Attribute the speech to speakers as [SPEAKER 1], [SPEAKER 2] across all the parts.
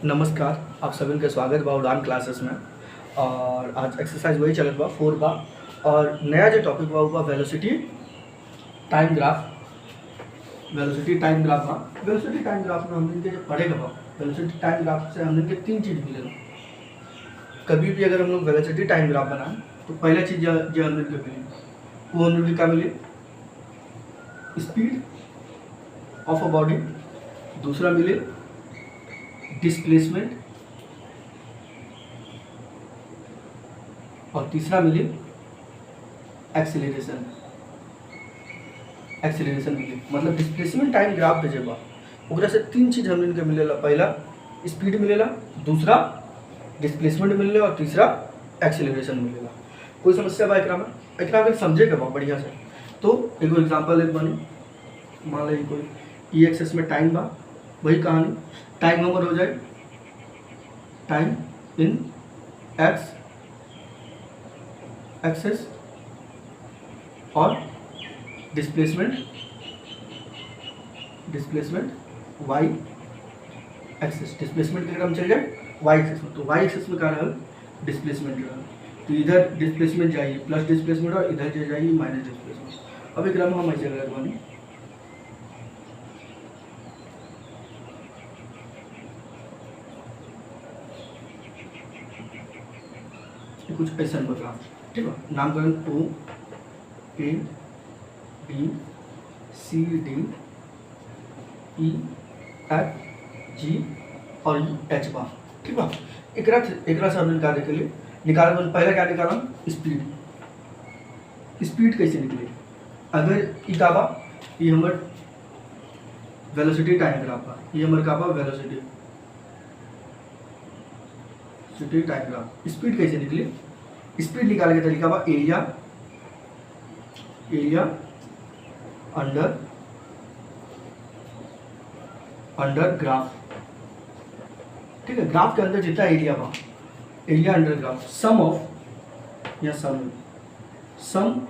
[SPEAKER 1] नमस्कार, आप सभी का स्वागत बा उड़ान क्लासेस में। और आज एक्सरसाइज वही चलत बा 4 बा। और नया जो टॉपिक बा उ बा velocity time graph. Velocity time graph बा। वेलोसिटी टाइम ग्राफ में हमने के जो पढ़ेगा बा, वेलोसिटी टाइम ग्राफ से हमने के 3 चीज़ मिलेला। कभी भी अगर हम लोग वेलोसिटी टाइम ग्राफ बनाएं तो पहला चीज़ जो हमने के मिली वो हमने के क्या मिली? Speed of a body. दूसरा मिले डिस्प्लेसमेंट और तीसरा मिले एक्सेलरेशन। एक्सेलरेशन मिले मतलब डिस्प्लेसमेंट टाइम ग्राफ पे जब ओकरा से 3 चीज हमने इनके मिलेला। पहला स्पीड मिलेला, दूसरा डिस्प्लेसमेंट मिलेला और तीसरा एक्सेलरेशन मिलेला। कोई समस्या बा एकरा में? एकरा अगर समझे के बा बढ़िया से तो एगो एग्जांपल एक बनी। मान ली कोई ई एक्सेस में टाइम बा, वही कहानी टाइम हमर हो जाए टाइम इन एक्स एक्सेस और डिस्प्लेसमेंट वाई एक्सेस। डिस्प्लेसमेंट के अगर हम चल जाए वाई एक्सेस में तो वाई एक्सेस में क्या रहा? डिस्प्लेसमेंट रहा। तो इधर डिस्प्लेसमेंट जाइए प्लस डिस्प्लेसमेंट और इधर जाइए माइनस डिस्प्लेसमेंट। अब एक हम ऐसे अगर बनी कुछ ऐसा बता, ठीक है। नामकरण O A B C D E F G और एच बा, ठीक है। एकरा से हमने निकालने के लिए पहले क्या निकाला? स्पीड कैसे निकले? अगर ई का बा ये हमर वेलोसिटी टाइम ग्राफ बा, ये हमर का बा वेलोसिटी टाइम ग्राफ। स्पीड कैसे निकले? स्पीड निकालने का तरीका बा एरिया अंडर ग्राफ, ठीक है। ग्राफ के अंदर जितना एरिया बा, area under graph sum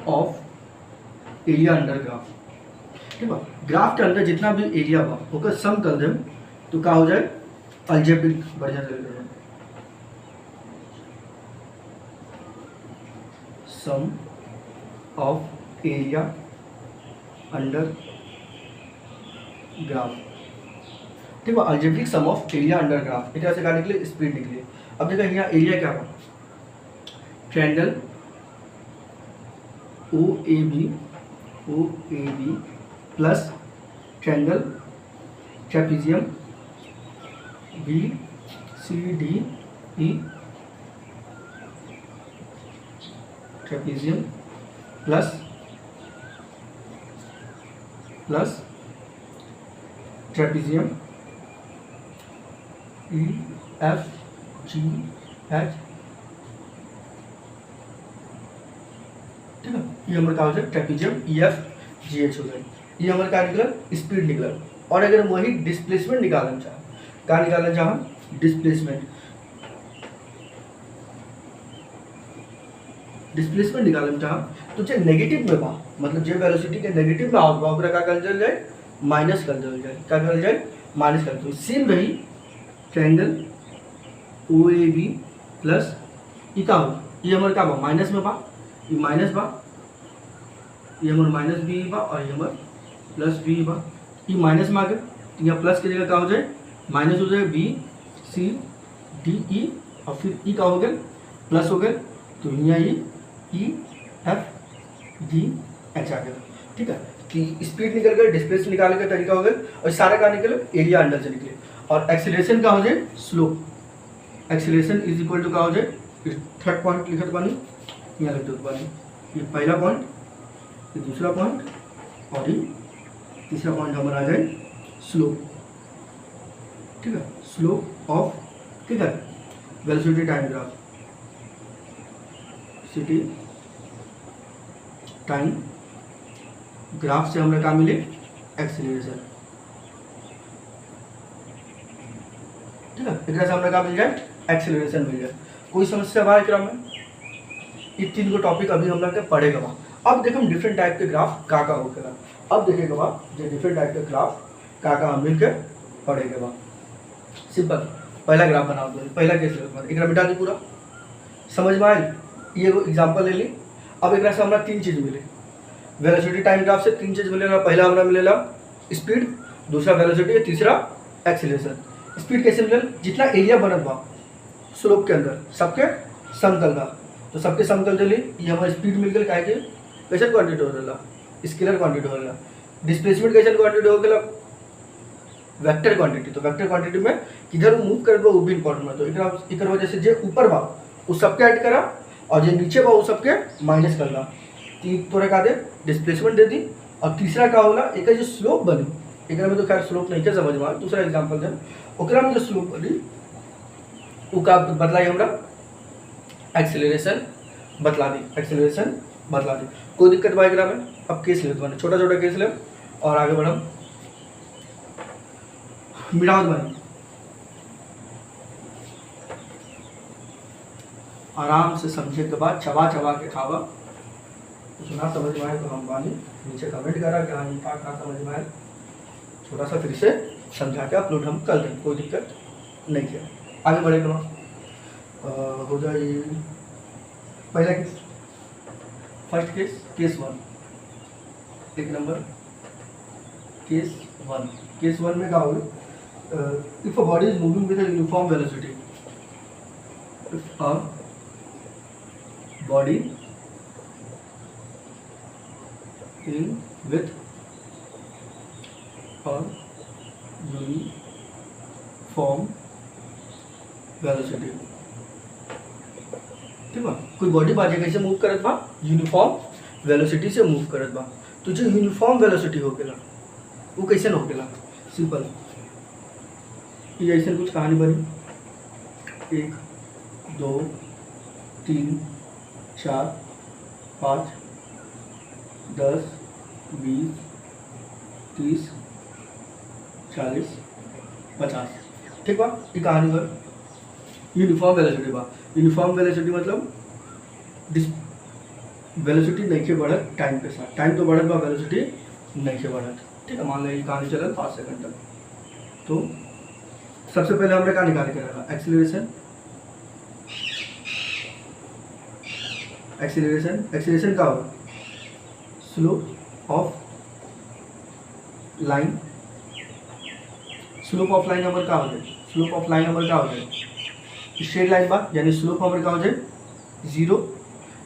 [SPEAKER 1] of area under graph, ठीक है। ग्राफ के अंदर जितना भी एरिया बा ओकर सम कर देम तो का हो जाए? अलजेब्रिक बढ़िया से sum of area under graph, ठीक है। Algebraic sum of area under graph. एक से क्या निकले? स्पीड निकले। अब देखो यहाँ एरिया क्या हुआ? Triangle O A B plus triangle trapezium B C D E trapezium plus trapezium E F G H, ठीक है। ये हमारे क्या हो जाए? Trapezium E F G H हो जाए। ये हमारे क्या निकला? स्पीड निकला। और अगर हम वही डिस्प्लेसमेंट निकालना चाहें, क्या निकालना चाहें? डिस्प्लेसमेंट निकालना चाह तो जो नेगेटिव में बा, मतलब जो वेलोसिटी के नेगेटिव में आउट बा ओकरा का कर दिया जाए? माइनस कर दिया जाए। क्या कर जाए? माइनस कर दो। सेम रही triangle O A B plus E का हो, ये हमारे का बा? माइनस में बा, ये माइनस बा, ये हमारे माइनस बी बा और ये हमारे प्लस बी बा। ये माइनस में आ गए तो यहाँ प्लस की जगह क्या हो जाए? माइनस हो जाए बी सी डी ई और फिर ई का हो गया प्लस हो गया तो यहाँ ये ई एफ जी एच आ गया, ठीक है। कि स्पीड निकल गया, डिस्प्लेसमेंट निकालने का तरीका हो गया और सारा का निकले एरिया अंडर से निकले। और एक्सेलरेशन का हो जाए slope. Acceleration is equal to का हो जाए? थर्ड पॉइंट लिखत बानी, यहाँ लिख दो बानी। ये पहला पॉइंट, ये दूसरा पॉइंट और ये तीसरा पॉइंट हमारा आ जाए स्लोप, ठीक है। स्लोप ऑफ, ठीक है, velocity time graph. City time graph से हमें क्या मिले? एक्सेलरेशन, ठीक है। एक से हमें क्या मिल जाए? एक्सेलरेशन मिल जाए। कोई समस्या बा एकरा में? ये 3 गो टॉपिक अभी हम लोग पढ़ेगा बा। अब देखो हम डिफरेंट टाइप के ग्राफ का होगा। अब देखेगा बा जो डिफरेंट टाइप के ग्राफ का हम मिलकर पढ़ेगा बा। सिंपल पहला ग्राफ बनाओ, तो पहला केस ले एक मिटा दी पूरा, समझ में आए। ये एग्जाम्पल ले ली। अब एक से हमारा तीन चीज़ मिले, वेलोसिटी टाइम ग्राफ से तीन चीज़ मिलेगा। पहला हमारा मिलेगा स्पीड, दूसरा वेलोसिटी, तीसरा एक्सीलरेशन। स्पीड कैसे मिले, जितना एरिया बनत बा स्लोप के अंदर सबके समतल का, तो सबके समतल चली ये हमारा स्पीड मिल गई। काहे के कैसे क्वांटिटी हो रहा, स्केलर क्वांटिटी हो रहा। डिस्प्लेसमेंट कैसे क्वांटिटी हो गया, वेक्टर क्वांटिटी। तो वेक्टर क्वांटिटी में किधर वो मूव कर वो भी इंपॉर्टेंट है। तो एक वजह से जो ऊपर बा वो सबके ऐड करा और जो नीचे बा वो सबके माइनस कर दा। तोरा का दे डिस्प्लेसमेंट दे दी। और तीसरा का होला एक जो स्लोप बनी, एक में तो खैर स्लोप नहीं क्या समझ में आ। दूसरा एग्जाम्पल दे ओकरा में जो स्लोप बनी वो का बतलाई हमरा एक्सेलरेशन बतला दी, एक्सेलरेशन बतला दी। कोई दिक्कत बा एकरा में। अब केस ले तो छोटा छोटा केस ले और आगे बढ़म। मिटावत बनी आराम से समझे के बाद चबा चबा के खावा। कुछ ना समझ में आए तो हम बानी नीचे कमेंट करा कि हाँ कहाँ समझ में आए। छोटा सा फिर से समझा के अपलोड हम कर दें, कोई दिक्कत नहीं है। आगे बढ़े तो हो जाए पहला case, first case, case one. एक नंबर केस वन। केस वन में क्या होगा, if a body is moving with a uniform velocity, if a body in with a uniform velocity, ठीक बा। कोई बॉडी बाजे कैसे मूव करत बा, यूनिफॉर्म वेलोसिटी से मूव करत बा। तो जो यूनिफॉर्म वेलोसिटी हो गेला वो कैसे हो गेला, सिंपल ये ऐसे कुछ कहानी बनी 1 2 3 4 5 10 20 30 40 50, ठीक बा। ये कहानी पर यूनिफॉर्म वेलोसिटी बा। यूनिफॉर्म वेलोसिटी मतलब वेलोसिटी नहीं के बढ़त टाइम के साथ, टाइम तो बढ़त बा वेलोसिटी नहीं के बढ़त, ठीक है। मान लो ये कहानी चलत 5 सेकंड तक। तो सबसे पहले हमने क्या निकाल के रखा, एक्सीलरेशन। एक्सीलरेशन एक्सीलरेशन का होगा slope of line. Slope of line number क्या हो जाए, स्लोप ऑफ लाइन नंबर क्या हो जाए, स्ट्रेट लाइन बा यानी स्लोप नंबर क्या हो जाए 0।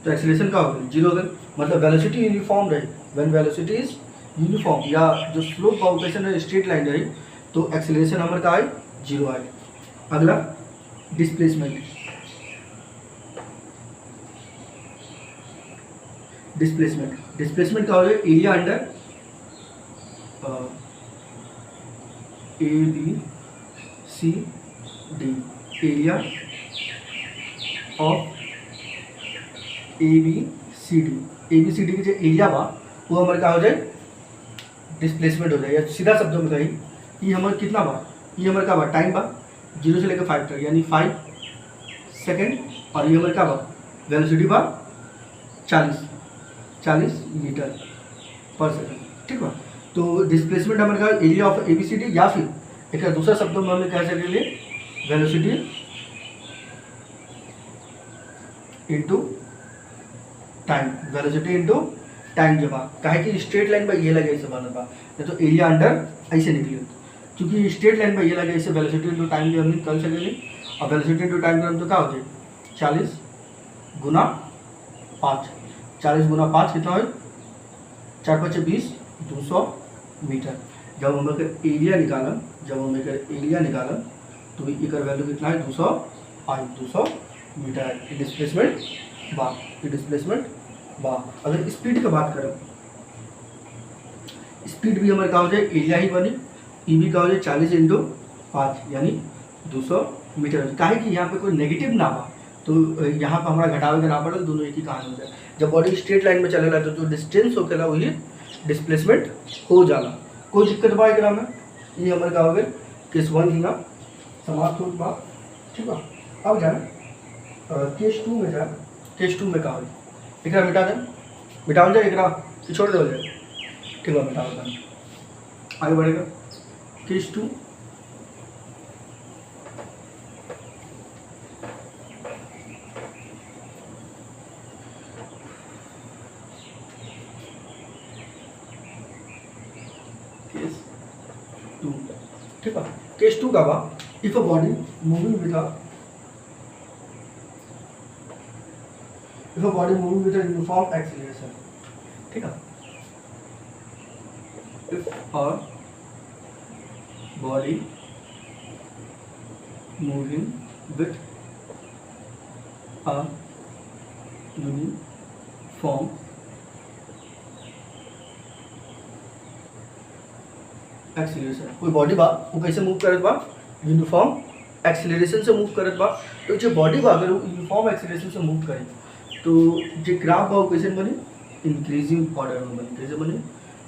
[SPEAKER 1] तो एक्सीलरेशन का हो गया 0 हो गया, मतलब वेलोसिटी यूनिफॉर्म रही। व्हेन वेलोसिटी इज यूनिफॉर्म या जो स्लोप बाउंडेशन है स्ट्रेट लाइन रही तो एक्सीलरेशन नंबर का आए 0 आए। अगला डिस्प्लेसमेंट। डिस्प्लेसमेंट डिस्प्लेसमेंट का हो जाए area under ABCD, area of ABCD। ABCD की जो एरिया बा वो हमारे क्या हो जाए डिस्प्लेसमेंट हो जाए। या सीधा शब्दों में कही ये हमारे कितना बा, ये हमारे का बा टाइम बा 0 से लेकर 5 तक यानी 5 सेकेंड। और ये हमारे का बा वेलोसिटी बा 40 मीटर पर सेकेंड, ठीक बा। तो डिस्प्लेसमेंट हमारे का एरिया ऑफ ABCD या फिर एक दूसरा शब्दों में हमें कह सकते velocity into time, velocity into time जब कहे कि स्ट्रेट लाइन पर ये लगे ऐसे बनत बा, तो एरिया अंडर ऐसे निकले क्योंकि स्ट्रेट लाइन पर ये लगे ऐसे वेलोसिटी इंटू टाइम भी हम कर सकेंगे। और वेलोसिटी इंटू टाइम करम तो क्या हो जाए 40 गुना 5, 40 गुना 5 कितना हो 4 5 20, 200 मीटर। जब हम एरिया निकालम, तो एक वैल्यू कितना है 200 मीटर है। डिस्प्लेसमेंट बा। अगर स्पीड की बात करें, स्पीड भी हमारे कहा हो जाए एरिया ही बनी, ई भी कहा हो जाए 40 इंटू 5 यानी 200 मीटर। काहे कि यहाँ पे कोई नेगेटिव ना बा तो यहाँ पर हमारा घटावे के ना पड़े, दोनों एक ही कहानी हो जाए। जब बॉडी स्ट्रेट लाइन में चलेला तो जो डिस्टेंस होकेला वही डिस्प्लेसमेंट हो जाला। कोई दिक्कत बा एकरा में, ये हमारे का हो गए केस 1 हिंगा समाप्त हो बा, ठीक बा। अब जाना केस 2 में जाए। केस 2 में का हो एकरा मिटावल जाए एकरा कि छोड़ देवल जाए, ठीक बा मिटावल जाए। आगे बढ़ेगा केस 2। ठीक है। केस 2 का बा, if a body moving with uniform acceleration, ठीक है। If a body moving with a uniform acceleration, कोई बॉडी बा वो कैसे मूव करत बा, यूनिफॉर्म एक्सीलरेशन से मूव करत बा। तो जो बॉडी बा अगर वो यूनिफॉर्म एक्सीलरेशन से मूव करे तो जो ग्राफ बा वो कैसे बने, इंक्रीजिंग ऑर्डर में बने। कैसे बने,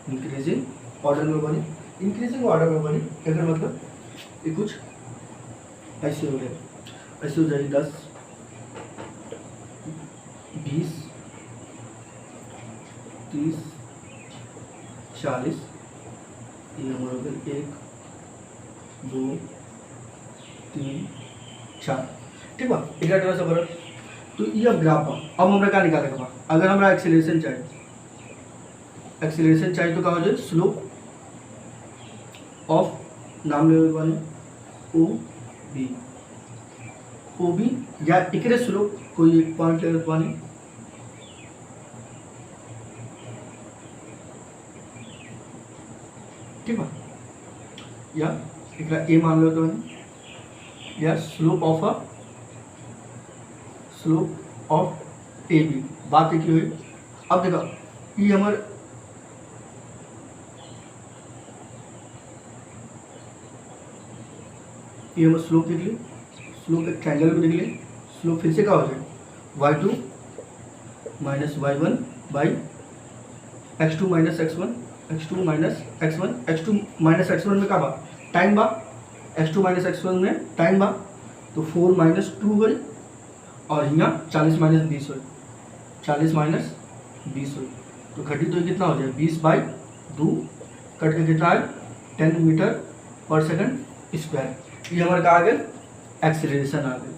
[SPEAKER 1] इंक्रीजिंग ऑर्डर में बने। इंक्रीजिंग ऑर्डर में बने अगर मतलब ये कुछ ऐसे हो गए, ऐसे हो जाएगी 10 20 30 40, ये हमारा हो गया 1 2 3 4, ठीक बा। एक तरह से बरत तो ये अब ग्राफ बा। अब हमरा क्या निकाले के बा, अगर हमरा एक्सीलरेशन चाहिए, एक्सीलरेशन चाहिए तो क्या हो जाए, स्लोप ऑफ नाम ले वाले ओ बी या एकरे स्लोप कोई एक पॉइंट ले वाले, ठीक है, या एकरा ए मान लो तो या स्लोप ऑफ ए बी, बात एक ही हुई। अब देखो ये हमारे ये हमारे स्लोप निकली, स्लोप एक ट्रायंगल भी निकली। स्लोप फिर से क्या हो जाए, y2 minus y1 by x2 minus x1, x2 minus x1, x2 minus x1 में क्या बा, टाइम बा, x2 माइनस x1 में टाइम बा, तो 4 माइनस 2 हुई और यहाँ 40 माइनस 20 हुई, 40 माइनस 20 हुई तो घटी तो कितना हो जाए 20 बाई 2 कट के कितना है 10 मीटर पर सेकंड स्क्वायर। ये हमारे कहा आ गया एक्सीलरेशन आ गई,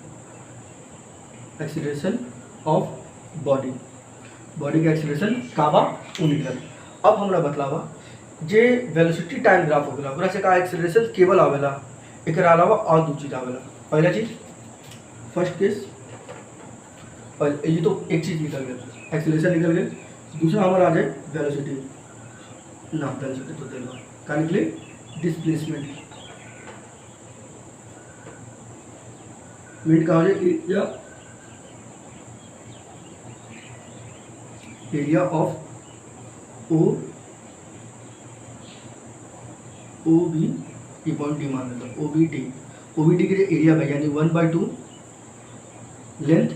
[SPEAKER 1] एक्सीलरेशन ऑफ बॉडी, बॉडी का एक्सीलरेशन काबा निकल। अब हमरा बतलावा जे वेलोसिटी टाइम ग्राफ हो गया, ओकरा से का एक्सीलरेशन केवल आवेला, एकरा अलावा और दो चीज आवेला। पहला चीज फर्स्ट केस, पहले ये तो एक चीज निकल गया, एक्सीलरेशन निकल गया। दूसरा हमारा आ जाए वेलोसिटी, ना वेलोसिटी तो देगा का निकले डिस्प्लेसमेंट, मिनट का हो जाए एरिया ऑफ ओ बी, ये पॉइंट डी मान लेता हूँ, ओ बी डी के एरिया है यानी 1/2 लेंथ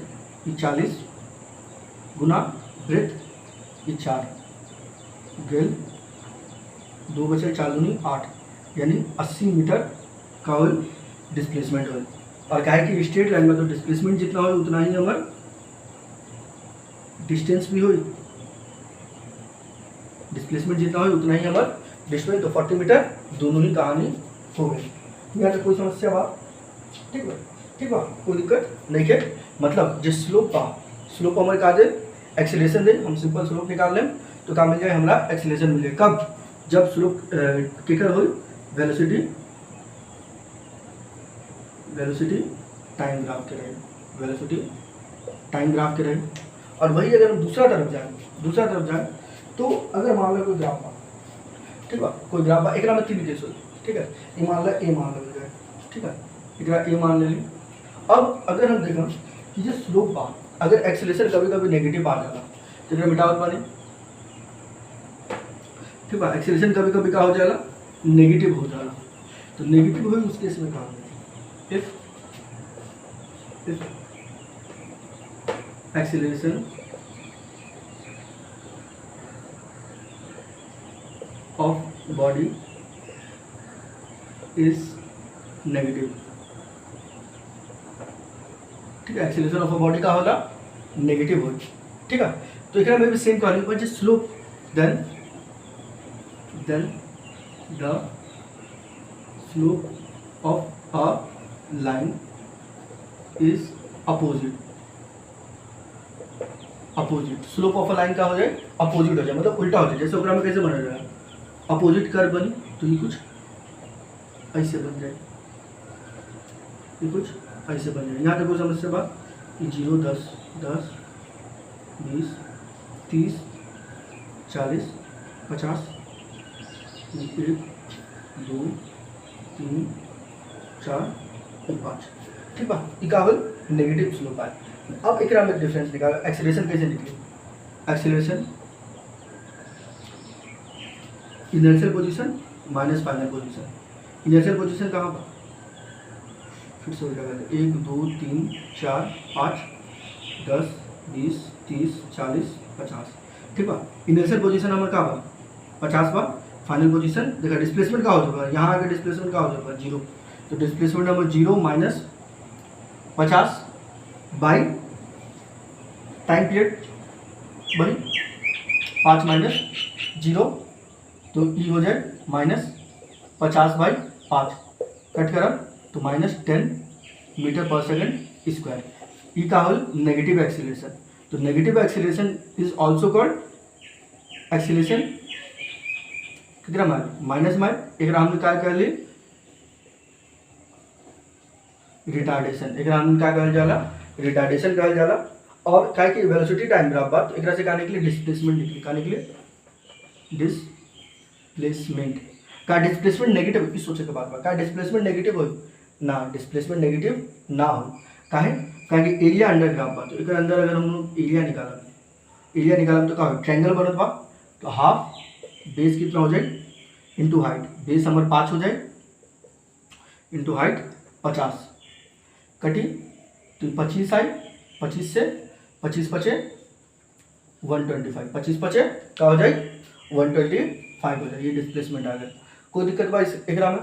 [SPEAKER 1] ये 40 गुना ब्रेथ ये 4 गेल 2 बचे 4 दूनी 8 यानी 80 मीटर का हो डिस्प्लेसमेंट हो। और क्या है कि स्ट्रेट लाइन में तो डिस्प्लेसमेंट जितना हो उतना ही हमारा डिस्टेंस भी हो, डिस्प्लेसमेंट जितना हो उतना ही हमारा डिस्टेंस, तो 40 मीटर दोनों ही कहानी हो गई। यहाँ तक कोई समस्या बा, ठीक है, ठीक बा, कोई दिक्कत नहीं के। मतलब जो स्लोप बा, स्लोप हमारे कहा जाए एक्सीलरेशन दे, हम सिंपल स्लोप निकाल लें तो क्या मिल जाए हमारा एक्सीलरेशन मिल जाए। कब, जब स्लोप किकर हो वेलोसिटी टाइम ग्राफ के रहे, वेलोसिटी टाइम ग्राफ के रहे। और वही अगर हम दूसरा तरफ जाए तो अगर मान लो कोई ग्राफ बा, ठीक है, कोई ग्राफ बा, एक में 3 केस हो, ठीक है, ये मान लो ए मान लो जाए, ठीक है, एक ए मान ले ली। अब अगर हम देखें कि जो स्लोप बा अगर एक्सीलरेशन कभी कभी नेगेटिव आ जाला तो मिटावत बानी, ठीक है, एक्सीलरेशन कभी कभी क्या हो जाला नेगेटिव हो जाला, तो नेगेटिव हुई उस केस में कहा if acceleration of body is negative, ठीक है, एक्सीलरेशन ऑफ अ बॉडी का होला नेगेटिव हो, ठीक है। तो एकरा में भी सेम कहानी पर slope then the slope of a line is opposite, slope of a line का हो जाए अपोजिट हो जाए, मतलब उल्टा हो जाए। जैसे ओकरा में कैसे बना जाए अपोजिट कर्व बनी, तो ये कुछ ऐसे बन जाए, ये कुछ ऐसे बन जाए। यहाँ देखो समस्या बात कि 0 10 10 20 30 40 50 1 2 3 4 5, ठीक है। ये का नेगेटिव स्लोप है। अब एक में डिफरेंस निकालो, एक्सीलरेशन कैसे निकले, acceleration inertial position minus final position. Inertial position कहाँ पर, फिर से क्या कहते हैं, 1 2 3 4 5 10 20 30 40 50, ठीक है। इनर्शियल पोजीशन हमारे कहाँ पर 50 पर, फाइनल पोजीशन देखा डिस्प्लेसमेंट का हो चुका है, यहाँ आगे डिस्प्लेसमेंट का हो चुका है 0, तो displacement number 0 minus 50 by time period भाई 5 माइनस 0, तो ई हो जाए माइनस 50 बाई 5, कट करा तो माइनस 10 मीटर पर सेकेंड स्क्वायर। ई का होल नेगेटिव एक्सीलरेशन। तो negative acceleration is also called acceleration कितना माइनस माइल, एक हमने क्या कर ली रिटार्डेशन, एक हमने क्या कहल जाला रिटार्डेशन कहल जाला। और क्या कि वेलोसिटी टाइम ग्राफ बात एक से कहने के लिए डिस्प्लेसमेंट निकली, कहने के लिए डिस्प्लेसमेंट का डिस्प्लेसमेंट नेगेटिव, इस सोचे के बाद का डिस्प्लेसमेंट नेगेटिव हो ना, डिस्प्लेसमेंट नेगेटिव ना हो, काहे कि एरिया अंडर ग्राफ बा, तो एक अंदर अगर हम लोग एरिया निकाला तो क्या हो ट्रायंगल बनत बा, तो हाफ बेस कितना हो जाए इंटू हाइट, बेस हमारे 5 हो जाए इंटू हाइट 50, कटी तो 25 आई, 25 से 25 पचे 125, 25 पचे क्या हो जाए 125 हो जाए, ये डिस्प्लेसमेंट आ गया। कोई दिक्कत बा इस एकरा में,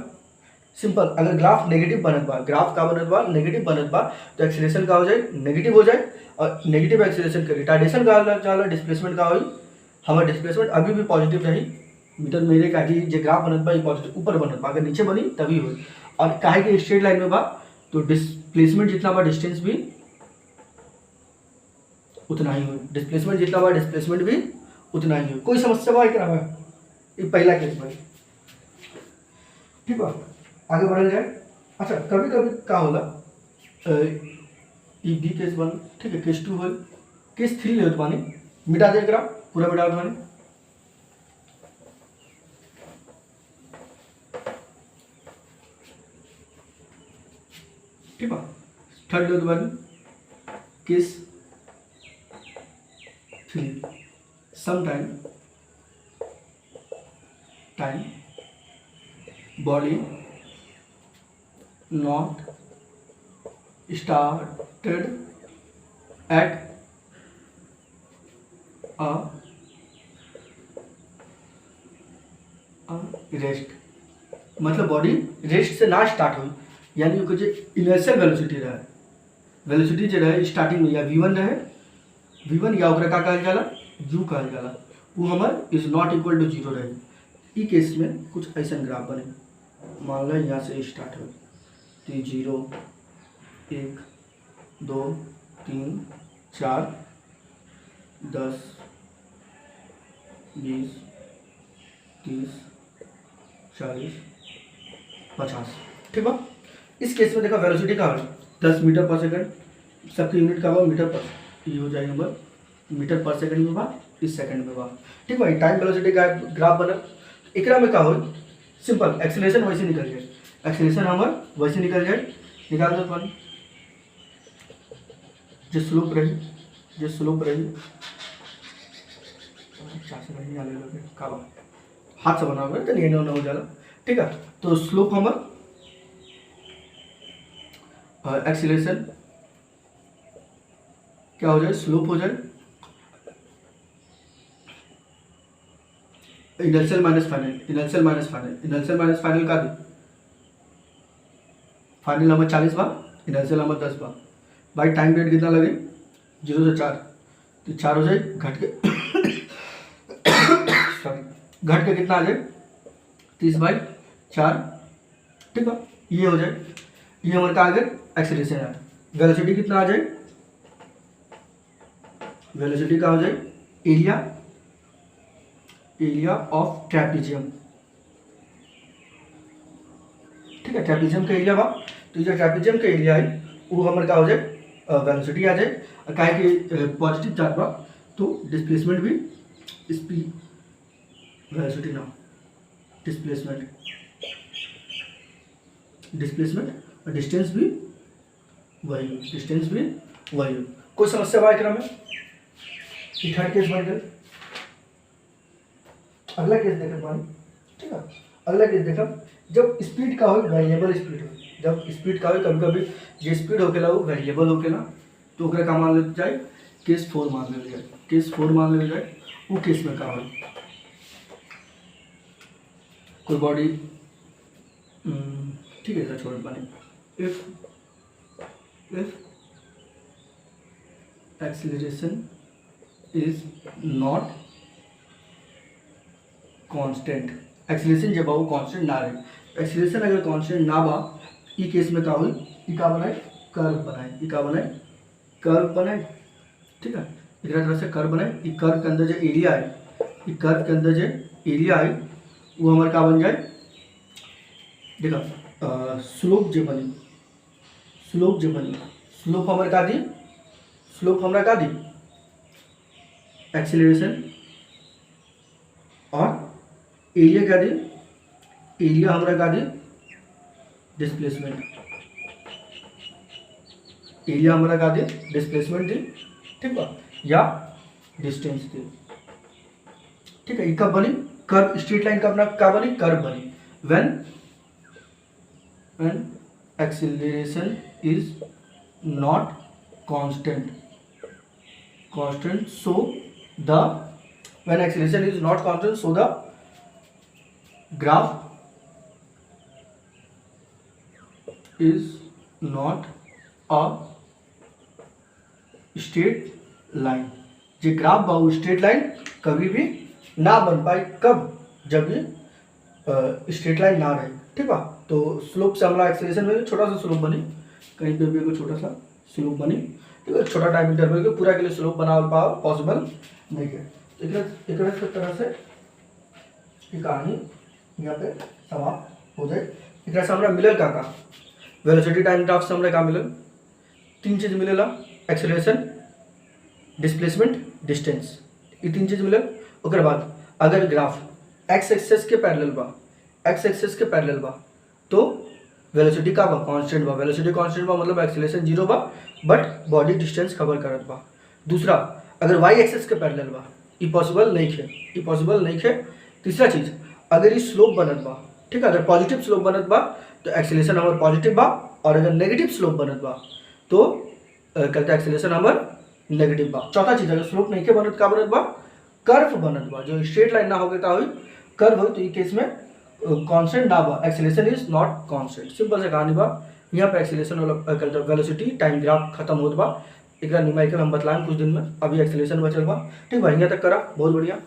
[SPEAKER 1] सिंपल। अगर ग्राफ नेगेटिव बनत बा, ग्राफ का बनत बा नेगेटिव बनत बा, तो एक्सीलरेशन का हो जाए नेगेटिव हो जाए, और नेगेटिव एक्सीलरेशन का रिटार्डेशन का जाला डिस्प्लेसमेंट का होई, हमारा डिस्प्लेसमेंट अभी भी पॉजिटिव रही, मीटर मेरे का कि जे ग्राफ बनत बा ये पॉजिटिव ऊपर बनत बा, अगर नीचे बनी तभी होई। और काहे कि स्ट्रेट लाइन में बा तो डिस्प्लेसमेंट जितना बा डिस्टेंस भी उतना ही हो, डिस्प्लेसमेंट जितना बा डिस्प्लेसमेंट भी उतना ही हो। कोई समस्या बा एकरा में, ये पहला केस में, ठीक है। आगे बढ़ल जाए। अच्छा कभी कभी का होला ई बी केस 1, ठीक है, केस 2 हो, केस 3 ले होत बानी, मिटा दे एकरा, पूरा मिटा दे बानी, ठीक है। थर्ड ले होत बानी case 3, some time body not started at a rest, मतलब बॉडी रेस्ट से ना स्टार्ट हुई, यानी कुछ इनर्शियल वेलोसिटी रहे, वेलोसिटी जो रहे स्टार्टिंग में या v1 रहे, v1 या ओकरा का कहल जाला u कहल जाला, वो हमार इज नॉट इक्वल टू 0 रहे। ई केस में कुछ ऐसा ग्राफ बने, मान लो यहाँ से स्टार्ट हो तो 0 1 2 3 4 10 20 30 40 50, ठीक है। इस केस में देखा वेलोसिटी का 10 मीटर पर सेकंड, सबकी यूनिट का मीटर पर, ये हो जाएगा नंबर मीटर पर सेकंड में बा, इस सेकंड में बा, ठीक है। टाइम वेलोसिटी का ग्राफ बना, एकरा में का हो सिंपल एक्सीलरेशन वैसे निकल जाए, एक्सीलरेशन हमार वैसे निकल जाए, निकाल दो पानी, जो स्लोप रही हाथ से बना हुआ तो नहीं हो जाला, ठीक है। तो स्लोप हमार एक्सीलरेशन क्या हो जाए, स्लोप हो जाए इनर्शियल माइनस फाइनल का दी, फाइनल नंबर 40 बा, इनर्शियल नंबर 10 बा, भाई टाइम पीरियड कितना लगे 0 से 4, तो 4 हो जाए घट के सॉरी घट के कितना आ जाए 30/4, ठीक है। ये हो जाए, ये हमारे का आ गया एक्सीलरेशन है। वेलोसिटी कितना आ जाए, वेलोसिटी का हो जाए एरिया ऑफ ट्रेपेजियम, ठीक है, ट्रेपेजियम का एरिया बा, तो जो ट्रेपेजियम का एरिया है वो हमारे का हो जाए वेलोसिटी आ जाए, काहे कि पॉजिटिव चार्ज बा तो डिस्प्लेसमेंट भी स्पीड वेलोसिटी ना डिस्प्लेसमेंट और डिस्टेंस भी वही हो। कोई समस्या बा एकरा में? थर्ड केस बन गया। अगला केस देखे पानी, ठीक है, अगला केस देखा जब स्पीड का हो वेरिएबल स्पीड हो, जब स्पीड का हो कभी कभी जो स्पीड होकेला वो वेरिएबल होकेला, तो ओकरा का मान ले जाए केस 4 मान ले जाए, केस 4 मान ले जाए। वो केस में का हो कोई बॉडी, ठीक है, छोड़ पानी, if acceleration is not constant, acceleration जब वो कांस्टेंट ना रहे, एक्सीलरेशन अगर कांस्टेंट ना बा ई केस में का हो, ई का बनाए कर्व बनाए, ई का बनाए कर्व बनाए, ठीक है, एक तरह से कर्व बनाए। ई कर्व के अंदर जो एरिया है, ई कर्व के अंदर जो एरिया है वो हमारे का बन जाए, देखा स्लोप जो बनी, स्लोप हमारे का दी, स्लोप हमारा का दी एक्सीलरेशन, और एरिया क्या दी, एरिया हमारा का दी डिस्प्लेसमेंट, एरिया हमारा का दी डिस्प्लेसमेंट दी, ठीक बा, या डिस्टेंस दी, ठीक है। कब बनी कर्व, स्ट्रेट लाइन का अपना क्या बनी, कर्व बनी, when acceleration is not constant, so the when acceleration is not constant, so the graph is not a straight line, जो ग्राफ बा वो स्ट्रेट लाइन कभी भी ना बन पाए, कब, जब ये स्ट्रेट लाइन ना रहे, ठीक बा। तो स्लोप से हमारा एक्सीलरेशन में छोटा सा स्लोप बनी, कहीं पे भी कोई छोटा सा स्लोप बनी, ठीक है, छोटा टाइम इंटरवल के पूरा के लिए स्लोप बना पॉसिबल नहीं है। एक तरह से ये कहानी यहाँ पे समाप्त हो जाए। एक तरह से हमारा मिलल का वेलोसिटी टाइम ग्राफ से हमारा का मिलल, 3 चीज मिलेला, एक्सेलरेशन, डिस्प्लेसमेंट, डिस्टेंस, ये 3 चीज मिलल। ओकर बाद अगर ग्राफ एक्स एक्सेस के पैरेलल बा तो वेलोसिटी का बा कांस्टेंट बा, वेलोसिटी कांस्टेंट बा मतलब एक्सेलरेशन 0 बा बट बॉडी डिस्टेंस कवर करत बा। दूसरा अगर वाई एक्सेस के पैरेलल बा, ये पॉसिबल नहीं है। तीसरा चीज अगर ये स्लोप बनत बा, ठीक है, अगर पॉजिटिव स्लोप बनत बा तो एक्सेलरेशन हमार पॉजिटिव बा, और अगर नेगेटिव स्लोप बनत बा तो कहते हैं एक्सेलरेशन हमार नेगेटिव बा। चौथा चीज अगर स्लोप नहीं के बनत का बनत बा, कर्व बनत बा, जो स्ट्रेट लाइन ना होके का हुई कर्व हो, तो ये केस में कांस्टेंट ना बा, acceleration is not constant. Simple से कहानी बा, यहाँ पे एक्सेलरेशन वाला वेलोसिटी टाइम ग्राफ खत्म होत बा, एक न्यूमेरिकल हम बतलाएं कुछ दिन में, अभी एक्सेलरेशन बचल बा, ठीक बा, यहाँ तक करा बहुत बढ़िया।